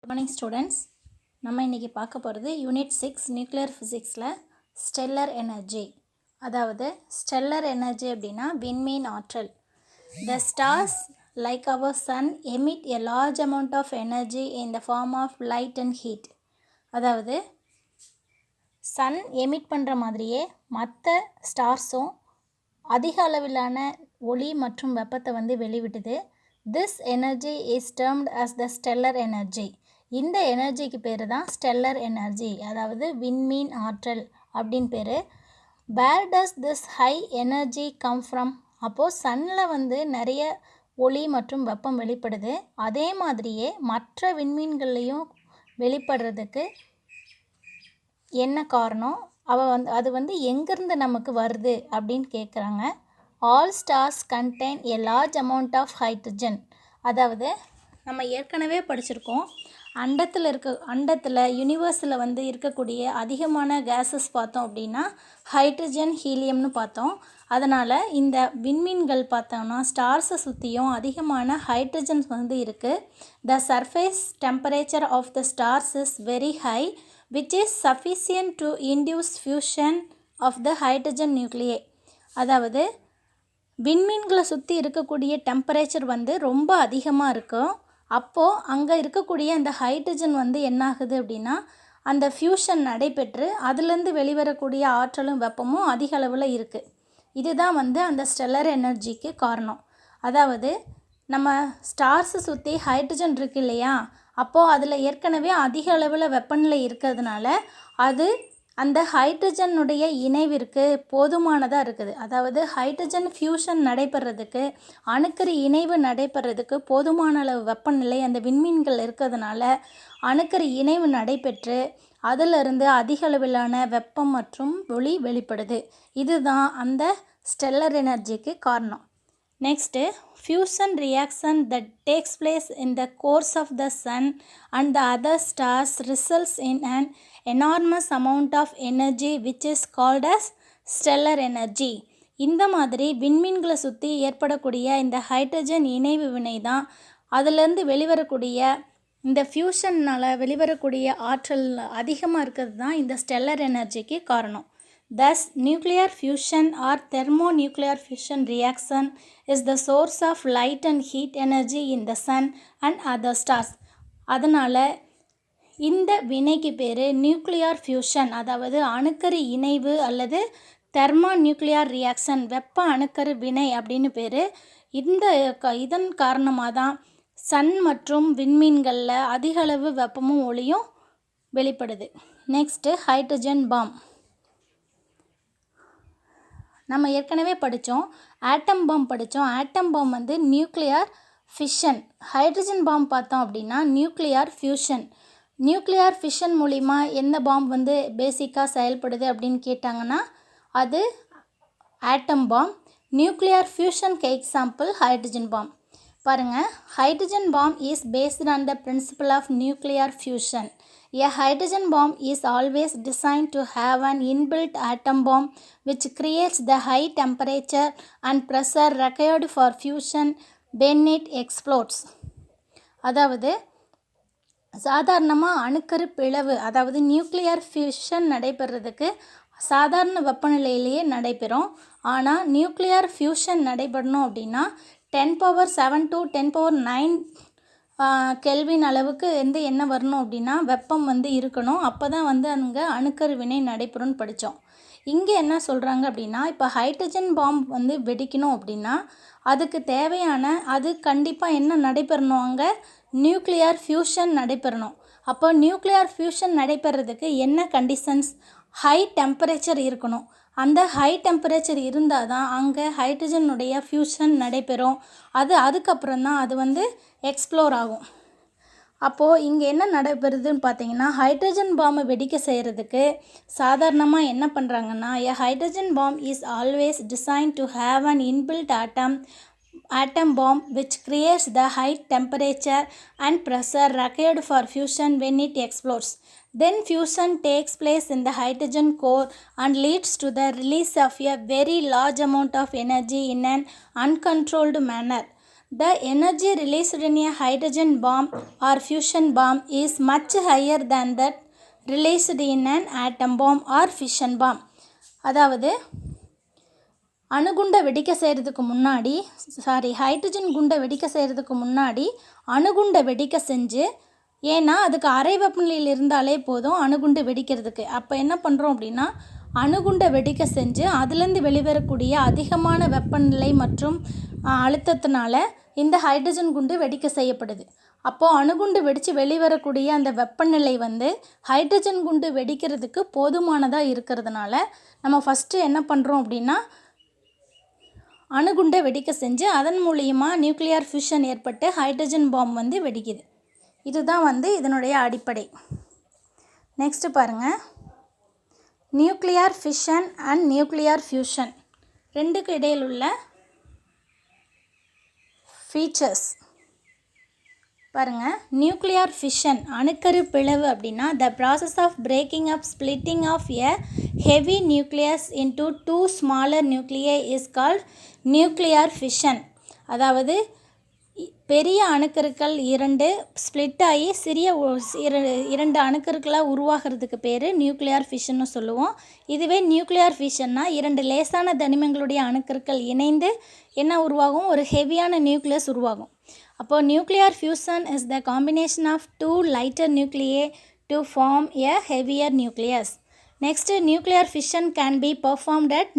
Good morning students. நம்ம இன்றைக்கி பார்க்க போகிறது யூனிட் 6 நியூக்ளியர் ஃபிசிக்ஸில் ஸ்டெல்லர் எனர்ஜி. அதாவது ஸ்டெல்லர் எனர்ஜி அப்படின்னா விண்மீன் ஆற்றல். The stars like our sun emit a large amount of energy in the form of light and heat. அதாவது சன் எமிட் பண்ணுற மாதிரியே மற்ற ஸ்டார்ஸும் அதிக அளவிலான ஒளி மற்றும் வெப்பத்தை வெளிவிடுது. This energy is termed as the stellar energy. இந்த எனர்ஜிக்கு பேர் தான் ஸ்டெல்லர் எனர்ஜி, அதாவது விண்மீன் ஆற்றல் அப்படின்னு பேர். Where does this high energy come from? அப்போது சன்னில் நிறைய ஒளி மற்றும் வெப்பம் வெளிப்படுது. அதே மாதிரியே மற்ற விண்மீன்கள்லேயும் வெளிப்படுறதுக்கு என்ன காரணம்? அது எங்கேருந்து நமக்கு வருது அப்படின்னு கேட்குறாங்க. All stars contain a large amount of hydrogen. அதாவது நம்ம ஏற்கனவே படிச்சிருக்கோம், அண்டத்தில் யூனிவர்ஸில் இருக்கக்கூடிய அதிகமான கேஸஸ் பார்த்தோம் அப்படின்னா ஹைட்ரஜன், ஹீலியம்னு பார்த்தோம். அதனால் இந்த விண்மீன்கள் பார்த்தோம்னா ஸ்டார்ஸை சுற்றியும் அதிகமான ஹைட்ரஜன்ஸ் இருக்குது. The surface temperature of the stars is very high which is sufficient to induce fusion of the hydrogen nuclei. அதாவது விண்மீன்களை சுற்றி இருக்கக்கூடிய டெம்பரேச்சர் ரொம்ப அதிகமாக இருக்கும். அப்போது அங்கே இருக்கக்கூடிய அந்த ஹைட்ரஜன் என்ன ஆகுது அப்படின்னா அந்த ஃபியூஷன் நடைபெற்று அதுலேருந்து வெளிவரக்கூடிய ஆற்றலும் வெப்பமும் அதிக அளவில் இருக்குது. இதுதான் அந்த ஸ்டெல்லர் எனர்ஜிக்கு காரணம். அதாவது நம்ம ஸ்டார்ஸை சுற்றி ஹைட்ரஜன் இருக்குது இல்லையா, அப்போது அதில் ஏற்கனவே அதிக அளவில் வெப்பநிலை இருக்கிறதுனால அது அந்த ஹைட்ரஜனுடைய இணைவிற்கு போதுமானதாக இருக்குது. அதாவது ஹைட்ரஜன் ஃபியூஷன் நடைபெறதுக்கு, அணுக்கரு இணைவு நடைபெறதுக்கு போதுமான அளவு வெப்பநிலை அந்த விண்மீன்கள் இருக்கிறதுனால அணுக்கரு இணைவு நடைபெற்று அதிலிருந்து அதிக அளவிலான வெப்பம் மற்றும் ஒளி வெளிப்படுது. இதுதான் அந்த ஸ்டெல்லர் எனர்ஜிக்கு காரணம். Next, fusion reaction that takes place in the course of the sun and the other stars results in an enormous amount of energy which is called as stellar energy. இந்த மாதிரி விண்மீன்களை சுற்றி ஏற்படக்கூடிய இந்த ஹைட்ரஜன் இணைவு வினை தான் அதிலிருந்து வெளிவரக்கூடிய இந்த ஃபியூஷன்னால் வெளிவரக்கூடிய ஆற்றல் அதிகமாக இருக்கிறது தான் இந்த ஸ்டெல்லர் எனர்ஜிக்கு காரணம். Thus, nuclear fusion or thermonuclear fusion reaction is the source of light and heat energy in the sun and other stars. அதனால் இந்த வினைக்கு பேர் நியூக்ளியர் ஃபியூஷன், அதாவது அணுக்கரு இணைவு அல்லது தெர்மோநியூக்ளியர் ரியாக்ஷன், வெப்ப அணுக்கரு வினை அப்படின்னு பேர். இதன் காரணமாக தான் சன் மற்றும் விண்மீன்களில் அதிக அளவு வெப்பமும் ஒளியும் வெளிப்படுது. Next, hydrogen bomb. நம்ம ஏற்கனவே படித்தோம், ஆட்டம் பாம் படித்தோம். Atom bomb nuclear fission. Hydrogen bomb பார்த்தோம் அப்படின்னா நியூக்ளியர் ஃபியூஷன். நியூக்ளியர் ஃபிஷன் மூலிமா எந்த பாம் பேசிக்காக செயல்படுது அப்படின்னு கேட்டாங்கன்னா அது ஆட்டம் பாம். நியூக்ளியர் ஃபியூஷனுக்கு எக்ஸாம்பிள் ஹைட்ரஜன் பாம். பாருங்கள், hydrogen bomb is based on the principle of nuclear fusion. A hydrogen bomb is always designed to have an inbuilt atom bomb which creates the high temperature and pressure required for fusion when it explodes. அதாவது சாதாரணமாக அணுக்கரு பிளவு, அதாவது nuclear fusion நடைபெறதுக்கு சாதாரண வெப்பநிலையிலேயே நடைபெறும். ஆனால் nuclear fusion நடைபெறணும் அப்படின்னா 10⁻7 to 10⁻9 kelvin அளவுக்கு என்ன வரணும் அப்படின்னா வெப்பம் இருக்கணும். அப்போ தான் அங்கே அணுக்கரு வினை நடைபெறும்னு படித்தோம். இங்கே என்ன சொல்கிறாங்க அப்படின்னா, இப்போ ஹைட்ரஜன் பாம் வெடிக்கணும் அப்படின்னா அதுக்கு தேவையான அது கண்டிப்பாக என்ன நடைபெறணும், அங்கே நியூக்ளியர் ஃபியூஷன் நடைபெறணும். அப்போ நியூக்ளியர் ஃபியூஷன் நடைபெறதுக்கு என்ன கண்டிஷன்ஸ்? ஹை டெம்பரேச்சர் இருக்கணும். அந்த ஹை டெம்பரேச்சர் இருந்தால் தான் அங்கே ஹைட்ரஜனுடைய ஃபியூஷன் நடைபெறும். அதுக்கப்புறம் தான் அது எக்ஸ்ப்ளோர் ஆகும். அப்போது இங்கே என்ன நடைபெறுதுன்னு பார்த்தீங்கன்னா, ஹைட்ரஜன் பாம்பை வெடிக்க செய்கிறதுக்கு சாதாரணமாக என்ன பண்ணுறாங்கன்னா, a hydrogen bomb is always design to have an inbuilt atom bomb which creates the high temperature and pressure required for fusion when it explodes. Then fusion takes place in the hydrogen core and leads to the release of a very large amount of energy in an uncontrolled manner. The energy released in a hydrogen bomb or fusion bomb is much higher than that released in an atom bomb or fission bomb. அதாவது அணுகுண்டை வெடிக்க செய்கிறதுக்கு முன்னாடி hydrogen குண்டை வெடிக்க செய்கிறதுக்கு முன்னாடி அணுகுண்டை வெடிக்க செஞ்சு, ஏன்னா அதுக்கு அறை வெப்பநிலையில் இருந்தாலே போதும் அணுகுண்டு வெடிக்கிறதுக்கு. அப்போ என்ன பண்ணுறோம் அப்படின்னா, அணுகுண்டை வெடிக்க செஞ்சு அதுலேருந்து வெளிவரக்கூடிய அதிகமான வெப்பநிலை மற்றும் அழுத்தத்தினால இந்த ஹைட்ரஜன் குண்டு வெடிக்க செய்யப்படுது. அப்போது அணுகுண்டு வெடித்து வெளிவரக்கூடிய அந்த வெப்பநிலை வந்து ஹைட்ரஜன் குண்டு வெடிக்கிறதுக்கு போதுமானதாக இருக்கிறதுனால நம்ம ஃபஸ்ட்டு என்ன பண்ணுறோம் அப்படின்னா, அணுகுண்டை வெடிக்க செஞ்சு அதன் மூலியமாக நியூக்ளியர் ஃபியூஷன் ஏற்பட்டு ஹைட்ரஜன் பாம் வந்து வெடிக்குது. இதுதான் வந்து இதனுடைய அடிப்படை. நெக்ஸ்ட்டு பாருங்கள், nuclear fission and nuclear fusion ரெண்டுக்கு இடையில் உள்ள ஃபீச்சர்ஸ் பாருங்கள். நியூக்ளியர் ஃபிஷன் அணுக்கரு பிளவு அப்படின்னா the process of breaking up splitting of a heavy nucleus into two smaller nuclei is called nuclear fission. அதாவது பெரிய அணுக்கருக்கள் இரண்டு ஸ்ப்ளிட் ஆகி சிறிய இரண்டு அணுக்கருக்களாக உருவாகிறதுக்கு பேர் நியூக்ளியர் ஃபிஷன்னு சொல்லுவோம். இதுவே நியூக்ளியர் ஃபிஷன்னா இரண்டு லேசான தனிமங்களுடைய அணுக்கருக்கள் இணைந்து என்ன உருவாகும், ஒரு ஹெவியான நியூக்ளியஸ் உருவாகும். அப்போது nuclear fusion is the combination of two lighter nuclei to form a heavier nucleus. Next nuclear fission can be performed at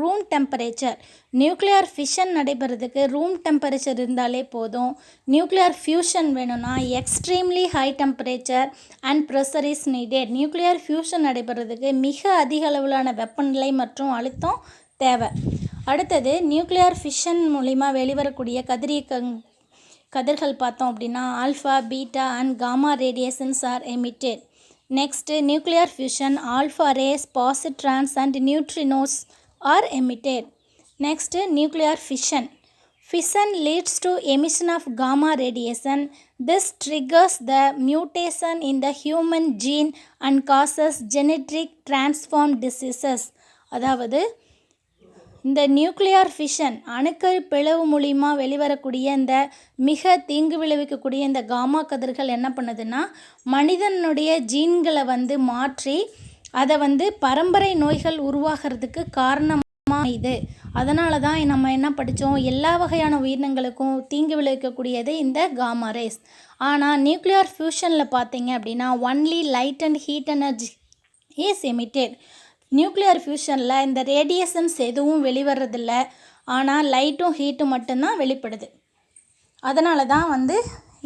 room temperature. Nuclear fission நடைபெறதுக்கு ரூம் டெம்பரேச்சர் இருந்தாலே போதும். நியூக்ளியர் ஃபியூஷன் வேணும்னா extremely high temperature and pressure is needed. Nuclear fusion நடைபெறதுக்கு மிக அதிக அளவிலான வெப்பநிலை மற்றும் அழுத்தம் தேவை. அடுத்தது நியூக்ளியர் ஃபிஷன் மூலிமா வெளிவரக்கூடிய கதிர்கள் பார்த்தோம் அப்படின்னா alpha, beta and gamma radiations are emitted. Next nuclear fusion alpha rays, positrons and neutrinos are emitted. Next nuclear fission. Fission leads to emission of gamma radiation. This triggers the mutation in the human gene and causes genetic transformed diseases. அதாவது இந்த nuclear fission அணுக்கரு பிளவு மூலிமா வெளிவரக்கூடிய இந்த மிக தீங்கு விளைவிக்கக்கூடிய இந்த காமா கதிர்கள் என்ன பண்ணுதுன்னா, மனிதனுடைய ஜீன்களை வந்து மாற்றி அதை வந்து பரம்பரை நோய்கள் உருவாகிறதுக்கு காரணமாக இது. அதனால தான் நம்ம என்ன படித்தோம், எல்லா வகையான உயிரினங்களுக்கும் தீங்கு விளைவிக்கக்கூடியது இந்த காமா ரேஸ். ஆனால் நியூக்ளியர் ஃபியூஷனில் பார்த்தீங்க அப்படின்னா only light and heat energy is emitted. Nuclear ஃபியூஷனில் இந்த ரேடியேஷன்ஸ் எதுவும் வெளிவரதில்ல, ஆனால் லைட்டும் ஹீட்டும் மட்டும்தான் வெளிப்படுது. அதனால தான் வந்து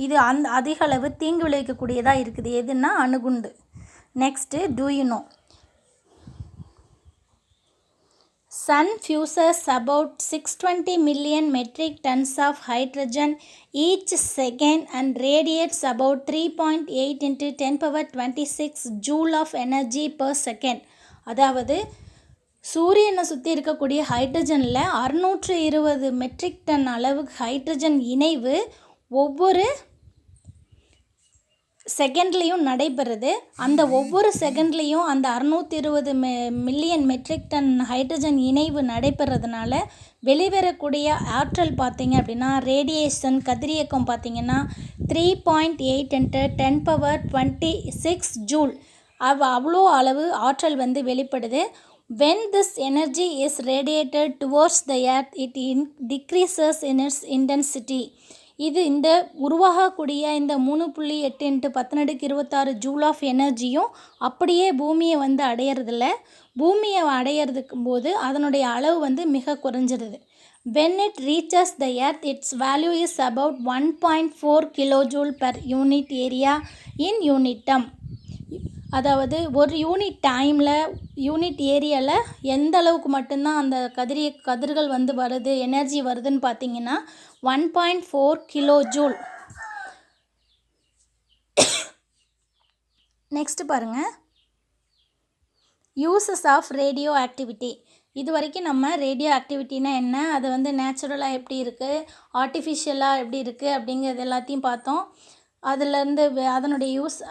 இது அதிக அளவு தீங்கு விளைவிக்கக்கூடியதாக இருக்குது. எதுன்னா அணுகுண்டு. Next, do you know Sun fuses about 620 million metric tons of hydrogen each second and radiates about 3.8 into 10 power 26 joule of energy per second. அதாவது சூரியனை சுற்றி இருக்கக்கூடிய ஹைட்ரஜனில் 620 மெட்ரிக் டன் அளவுக்கு ஹைட்ரஜன் இணைவு ஒவ்வொரு செகண்ட்லேயும் நடைபெறுது. அந்த ஒவ்வொரு செகண்ட்லேயும் அந்த 620 மில்லியன் மெட்ரிக் டன் ஹைட்ரஜன் இணைவு நடைபெறதுனால வெளிவரக்கூடிய ஆற்றல் பார்த்திங்க அப்படின்னா ரேடியேஷன் கதிரியக்கம் பார்த்திங்கன்னா 3.8 into 10 power 26 ஜூல் அவ்வளோ அளவு ஆற்றல் வந்து வெளிப்படுது. When this energy is radiated towards the earth, it decreases in its intensity. இது இந்த உருவாகக்கூடிய இந்த 3.8 into 10^26 ஜூல் ஆஃப் எனர்ஜியும் அப்படியே பூமியை வந்து அடையிறதில்ல. பூமியை அடையிறதுக்கும் போது அதனுடைய அளவு வந்து மிக குறைஞ்சிருது. When it reaches the earth, its value is about 1.4 kilojoule per unit area in unit term. அதாவது ஒரு யூனிட் டைமில் யூனிட் ஏரியாவில் எந்த அளவுக்கு மட்டும்தான் அந்த கதிர்கள் வந்து வருது, எனர்ஜி வருதுன்னு பார்த்தீங்கன்னா 1.4 கிலோஜூல். நெக்ஸ்ட் பாருங்கள், யூசஸ் ஆஃப் ரேடியோ ஆக்டிவிட்டி. இது வரைக்கும் நம்ம ரேடியோ ஆக்டிவிட்டினா என்ன, அது வந்து நேச்சுரலாக எப்படி இருக்குது, ஆர்டிஃபிஷியலாக எப்படி இருக்குது அப்படிங்கிறது எல்லாத்தையும் பார்த்தோம். அதுலேருந்து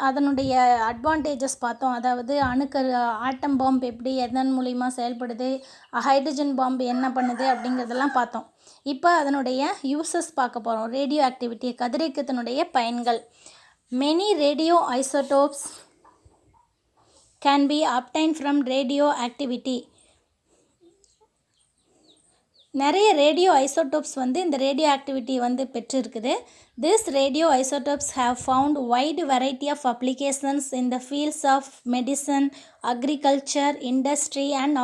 அதனுடைய அட்வான்டேஜஸ் பார்த்தோம். அதாவது அணுக்கரு ஆட்டம் பாம்பு எப்படி எதன் மூலிமா செயல்படுது, ஹைட்ரஜன் பாம்பு என்ன பண்ணுது அப்படிங்கிறதெல்லாம் பார்த்தோம். இப்போ அதனுடைய யூசஸ் பார்க்க போகிறோம். ரேடியோ ஆக்டிவிட்டி கதிரியக்கத்தினுடைய பயன்கள். Many radio isotopes can be obtained from radioactivity. நிறைய ரேடியோ ஐசோடோப்ஸ் வந்து இந்த ரேடியோ ஆக்டிவிட்டி வந்து பெற்றிருக்குது. This radioisotopes have found wide variety of applications in the fields of medicine, agriculture, industry and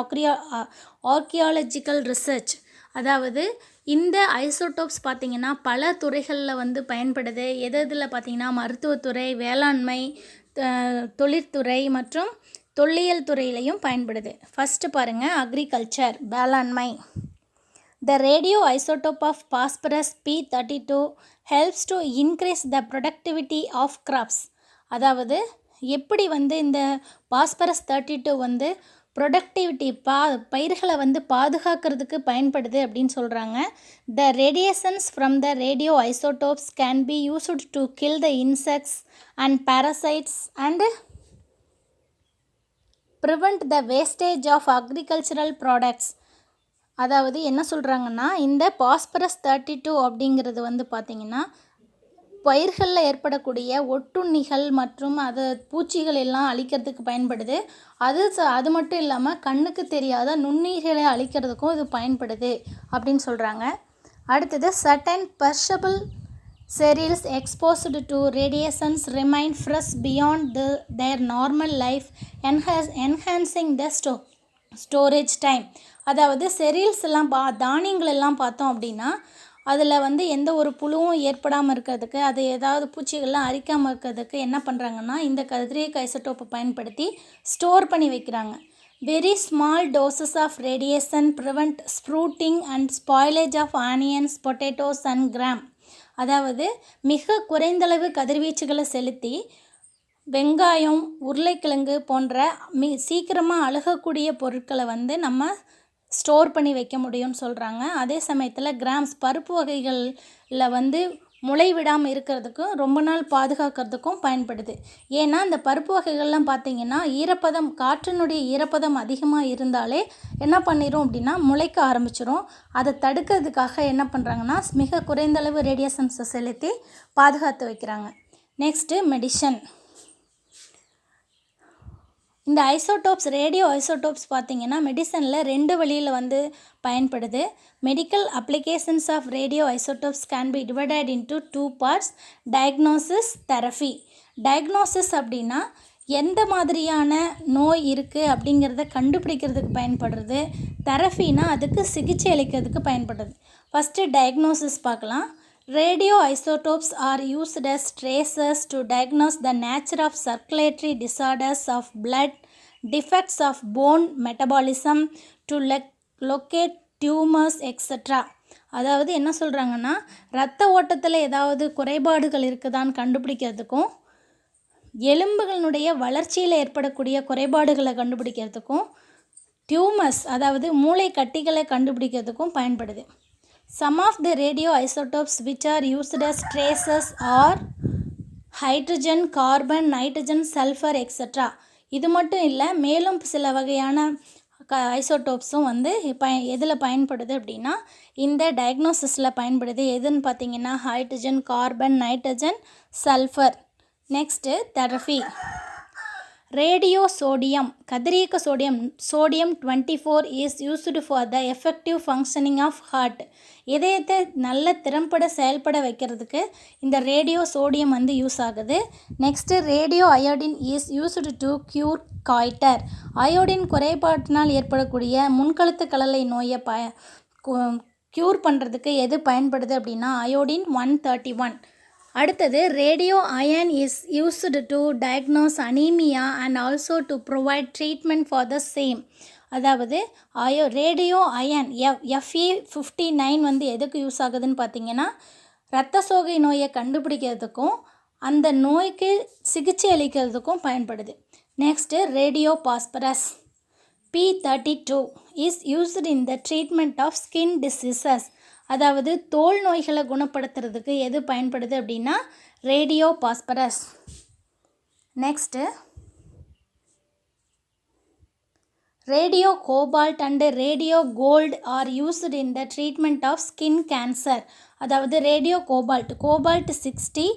archaeological research. அதாவது இந்த isotopes பார்த்திங்கன்னா பல துறைகளில் வந்து பயன்படுது. எதில் பார்த்திங்கன்னா மருத்துவத்துறை, வேளாண்மை, தொழிற்துறை மற்றும் தொல்லியல் துறையிலையும் பயன்படுது. ஃபஸ்ட்டு பாருங்கள், அக்ரிகல்ச்சர், வேளாண்மை. The radioisotope of phosphorus P32 helps to increase the productivity of crops. அதாவது எப்படி வந்து இந்த பாஸ்பரஸ் 32 வந்து ப்ரொடக்டிவிட்டி பயிர்களை வந்து பாதுகாக்கிறதுக்கு பயன்படுது அப்படின்னு சொல்கிறாங்க. The radiations from the radioisotopes can be used to kill the insects and parasites and prevent the wastage of agricultural products. அதாவது என்ன சொல்கிறாங்கன்னா, இந்த பாஸ்பரஸ் 32 அப்படிங்கிறது வந்து பார்த்திங்கன்னா பயிர்களில் ஏற்படக்கூடிய ஒட்டுண்ணிகள் மற்றும் பூச்சிகள் எல்லாம் அழிக்கிறதுக்கு பயன்படுது. அது மட்டும் இல்லாமல் கண்ணுக்கு தெரியாத நுண்ணுயிர்களை அழிக்கிறதுக்கும் இது பயன்படுது அப்படின்னு சொல்கிறாங்க. அடுத்தது, certain பர்ஷபிள் cereals exposed to radiations remain fresh beyond their normal life, enhancing the storage time. அதாவது செரியல்ஸ் எல்லாம் தானியங்கள் எல்லாம் பார்த்தோம் அப்படின்னா அதில் வந்து எந்த ஒரு புழுவும் ஏற்படாமல் இருக்கிறதுக்கு, அது ஏதாவது பூச்சிகள்லாம் அரிக்காமல் இருக்கிறதுக்கு என்ன பண்ணுறாங்கன்னா இந்த கதிரியக்க ஐசோடோப்பை பயன்படுத்தி ஸ்டோர் பண்ணி வைக்கிறாங்க. Very small doses of radiation prevent sprouting and spoilage of onions, potatoes and gram. அதாவது மிக குறைந்தளவு கதிர்வீச்சுகளை செலுத்தி வெங்காயம், உருளைக்கிழங்கு போன்ற சீக்கிரமாக அழுகக்கூடிய பொருட்களை வந்து நம்ம ஸ்டோர் பண்ணி வைக்க முடியும்னு சொல்கிறாங்க. அதே சமயத்தில் கிராம்ஸ், பருப்பு வகைகளில் வந்து முளை விடாமல் இருக்கிறதுக்கும் ரொம்ப நாள் பாதுகாக்கிறதுக்கும் பயன்படுது. ஏன்னா இந்த பருப்பு வகைகள்லாம் பார்த்திங்கன்னா காற்றினுடைய ஈரப்பதம் அதிகமாக இருந்தாலே என்ன பண்ணிடும் அப்படின்னா முளைக்க ஆரம்பிச்சிடும். அதை தடுக்கிறதுக்காக என்ன பண்ணுறாங்கன்னா மிக குறைந்தளவு ரேடியேஷன்ஸை செலுத்தி பாதுகாத்து வைக்கிறாங்க. Next, medicine. இந்த ரேடியோ ஐசோடோப்ஸ் பார்த்திங்கன்னா மெடிசனில் 2 வழியில் வந்து பயன்படுது. Medical applications of radio isotopes can be divided into 2 parts, diagnosis, therapy. Diagnosis அப்படின்னா எந்த மாதிரியான நோய் இருக்குது அப்படிங்கிறத கண்டுபிடிக்கிறதுக்கு பயன்படுறது. தெரபினா அதுக்கு சிகிச்சை அளிக்கிறதுக்கு பயன்படுது. ஃபஸ்ட்டு டயக்னோசிஸ் பார்க்கலாம். Radio isotopes are used as tracers to diagnose the nature of circulatory disorders of blood, defects of bone metabolism, to locate tumors, etc. அதாவது என்ன சொல்கிறாங்கன்னா இரத்த ஓட்டத்தில் ஏதாவது குறைபாடுகள் இருக்குதான்னு கண்டுபிடிக்கிறதுக்கும், எலும்புகளுடைய வளர்ச்சியில் ஏற்படக்கூடிய குறைபாடுகளை கண்டுபிடிக்கிறதுக்கும், டியூமர்ஸ் அதாவது மூளை கட்டிகளை கண்டுபிடிக்கிறதுக்கும் பயன்படுது. Some of the radioisotopes which are used as tracers are hydrogen, carbon, nitrogen, sulfur, etc. இது மட்டும் இல்லை, மேலும் சில வகையான ஐசோடோப்ஸும் வந்து எதில் பயன்படுது அப்படின்னா இந்த டயக்னோசிஸில் பயன்படுது. எதுன்னு பார்த்தீங்கன்னா hydrogen, carbon, nitrogen, sulphur. Next, therapy. Radio sodium, கதிரியக்க sodium 24 is used for the effective functioning of heart. இதயத்தை நல்ல திறம்பட செயல்பட வைக்கிறதுக்கு இந்த ரேடியோ சோடியம் வந்து யூஸ் ஆகுது. Next, radio iodine is used to cure goitre. Iodine குறைபாட்டினால் ஏற்படக்கூடிய முன்கழுத்து கழலை நோயை க்யூர் பண்ணுறதுக்கு எது பயன்படுது அப்படின்னா அயோடின் 131. அடுத்தது, radio iron is used to diagnose anaemia and also to provide treatment for the same. அதாவது ரேடியோ அயன் Fe59 வந்து எதுக்கு யூஸ் ஆகுதுன்னு பார்த்தீங்கன்னா இரத்த சோகை நோயை கண்டுபிடிக்கிறதுக்கும் அந்த நோய்க்கு சிகிச்சை அளிக்கிறதுக்கும் பயன்படுது. Next, radio phosphorus P32 is used in the treatment of skin diseases. அதாவது தோல் நோய்களை குணப்படுத்துறதுக்கு எது பயன்படுது அப்படின்னா radio phosphorus. Next, radio cobalt and radio gold are used in the treatment of skin cancer. அதாவது ரேடியோ கோபால்ட் 60,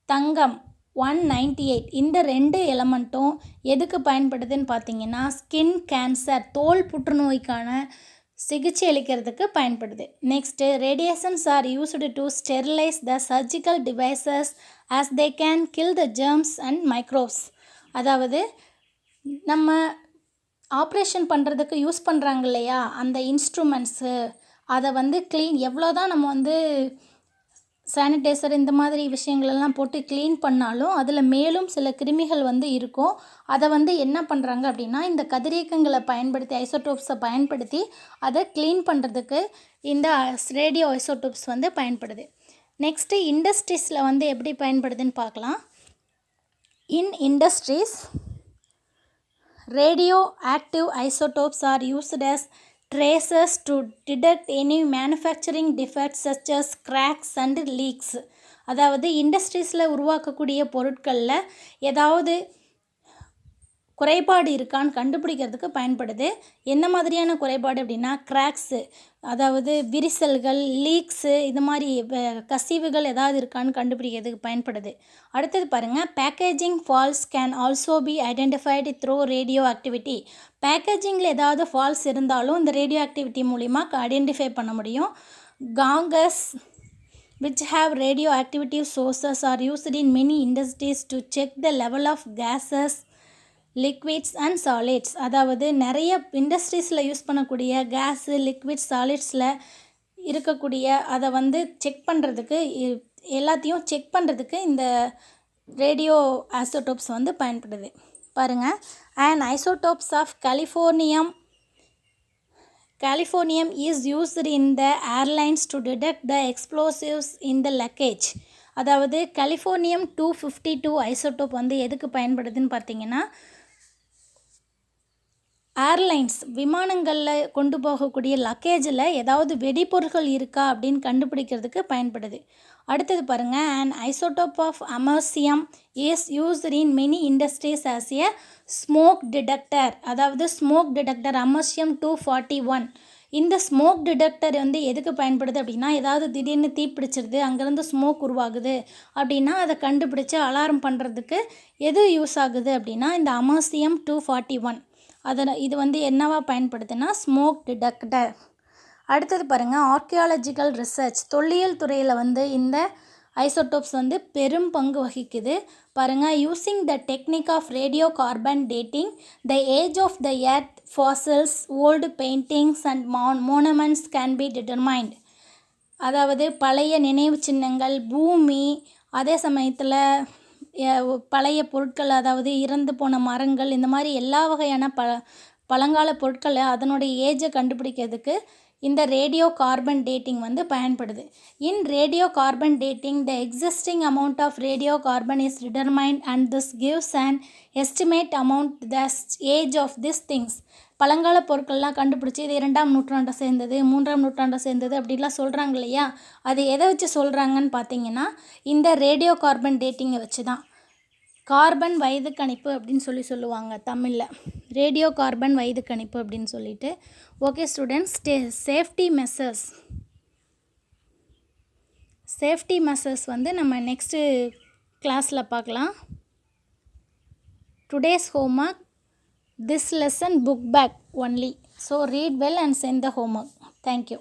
தங்கம் 198. இந்த ரெண்டு எலமெண்ட்டும் எதுக்கு பயன்படுதுன்னு பார்த்தீங்கன்னா ஸ்கின் கேன்சர், தோல் புற்றுநோய்க்கான சிகிச்சை அளிக்கிறதுக்கு பயன்படுது. Next, radiations are used to sterilise the surgical devices as they can kill the germs and microbes. அதாவது நம்ம ஆப்ரேஷன் பண்ணுறதுக்கு யூஸ் பண்ணுறாங்க இல்லையா அந்த இன்ஸ்ட்ருமெண்ட்ஸு, அதை வந்து க்ளீன் எவ்வளோ தான் நம்ம வந்து சானிடைசர் இந்த மாதிரி விஷயங்களெல்லாம் போட்டு க்ளீன் பண்ணாலும் அதில் மேலும் சில கிருமிகள் வந்து இருக்கும். அதை வந்து என்ன பண்ணுறாங்க அப்படின்னா இந்த கதிரியக்கங்களை பயன்படுத்தி, ஐசோடோப்ஸை பயன்படுத்தி அதை க்ளீன் பண்ணுறதுக்கு இந்த ரேடியோ ஐசோடோப்ஸ் வந்து பயன்படுது. நெக்ஸ்ட்டு, இண்டஸ்ட்ரீஸில் வந்து எப்படி பயன்படுதுன்னு பார்க்கலாம். இன் industries, radio active isotopes R used as tracers to detect any manufacturing defects such as cracks and leaks. அதாவது இண்டஸ்ட்ரீஸில் உருவாக்கக்கூடிய பொருட்களில் ஏதாவது குறைபாடு இருக்கான்னு கண்டுபிடிக்கிறதுக்கு பயன்படுது. என்ன மாதிரியான குறைபாடு அப்படின்னா கிராக்ஸு, அதாவது விரிசல்கள், லீக்ஸு, இது மாதிரி கசிவுகள் ஏதாவது இருக்கான்னு கண்டுபிடிக்கிறதுக்கு பயன்படுது. அடுத்தது பாருங்கள், packaging faults can also be identified through radioactivity. பேக்கேஜிங்கில் ஏதாவது ஃபால்ஸ் இருந்தாலும் இந்த ரேடியோ ஆக்டிவிட்டி மூலிமா ஐடென்டிஃபை பண்ண முடியும். காங்கஸ் which have radioactive sources are used in many industries to check the level of gases, liquids and solids. அதாவது நிறைய இண்டஸ்ட்ரீஸில் use பண்ணக்கூடிய கேஸு, லிக்விட்ஸ், சாலிட்ஸில் இருக்கக்கூடிய அதை வந்து செக் பண்ணுறதுக்கு, எல்லாத்தையும் செக் பண்ணுறதுக்கு இந்த ரேடியோ ஐசோடோப்ஸ் வந்து பயன்படுது. பாருங்கள், and isotopes of Californium is used in the airlines to detect the explosives in the luggage. அதாவது கலிஃபோர்னியம் 252 ஐசோடோப் வந்து எதுக்கு பயன்படுதுன்னு பார்த்தீங்கன்னா ஏர்லைன்ஸ் விமானங்களில் கொண்டு போகக்கூடிய லக்கேஜில் ஏதாவது வெடிப்பொருட்கள் இருக்கா அப்படின்னு கண்டுபிடிக்கிறதுக்கு பயன்படுது. அடுத்தது பாருங்கள், and isotope of americium is used in many industries as a smoke detector. அதாவது ஸ்மோக் டிடெக்டர் அமர்சியம் 241. இந்த ஸ்மோக் டிடெக்டர் வந்து எதுக்கு பயன்படுது அப்படின்னா ஏதாவது திடீர்னு தீப்பிடிச்சிருது, அங்கேருந்து ஸ்மோக் உருவாகுது அப்படின்னா அதை கண்டுபிடிச்சி அலாரம் பண்ணுறதுக்கு எது யூஸ் ஆகுது அப்படின்னா இந்த அமர்சியம் 241. இது வந்து என்னவா பயன்படுதுன்னா ஸ்மோக் டிடெக்டர். அடுத்தது பாருங்கள், ஆர்கியாலஜிக்கல் ரிசர்ச், தொல்லியல் துறையில் வந்து இந்த ஐசோடோப்ஸ் வந்து பெரும் பங்கு வகிக்குது. பாருங்கள், using the technique of radio carbon dating the age of the earth fossils, old paintings and monuments can be determined. அதாவது பழைய நினைவு சின்னங்கள், பூமி, அதே சமயத்தில் பழைய பொருட்கள், அதாவது இறந்து போன மரங்கள், இந்த மாதிரி எல்லா வகையான பழங்கால பொருட்களை அதனுடைய ஏஜை கண்டுபிடிக்கிறதுக்கு இந்த ரேடியோ கார்பன் டேட்டிங் வந்து பயன்படுது. In radio carbon dating the existing amount of radio carbon is determined and this gives and estimate amount the age of this things. பழங்கால பொருட்கள்லாம் கண்டுபிடிச்சி இது 2ஆம் நூற்றாண்டை சேர்ந்தது, 3ஆம் நூற்றாண்டை சேர்ந்தது அப்படிலாம் சொல்கிறாங்க இல்லையா, அது எதை வச்சு சொல்கிறாங்கன்னு பார்த்தீங்கன்னா இந்த ரேடியோ கார்பன் டேட்டிங்கை வச்சு தான். கார்பன் வயது கணிப்பு அப்படின்னு சொல்லுவாங்க தமிழில், ரேடியோ கார்பன் வயது கணிப்பு அப்படின்னு சொல்லிட்டு. ஓகே ஸ்டூடெண்ட்ஸ், சேஃப்டி மெஷர்ஸ் வந்து நம்ம நெக்ஸ்ட்டு கிளாஸில் பார்க்கலாம். Today's homework, this lesson book back only, so read well and send the homework. Thank you.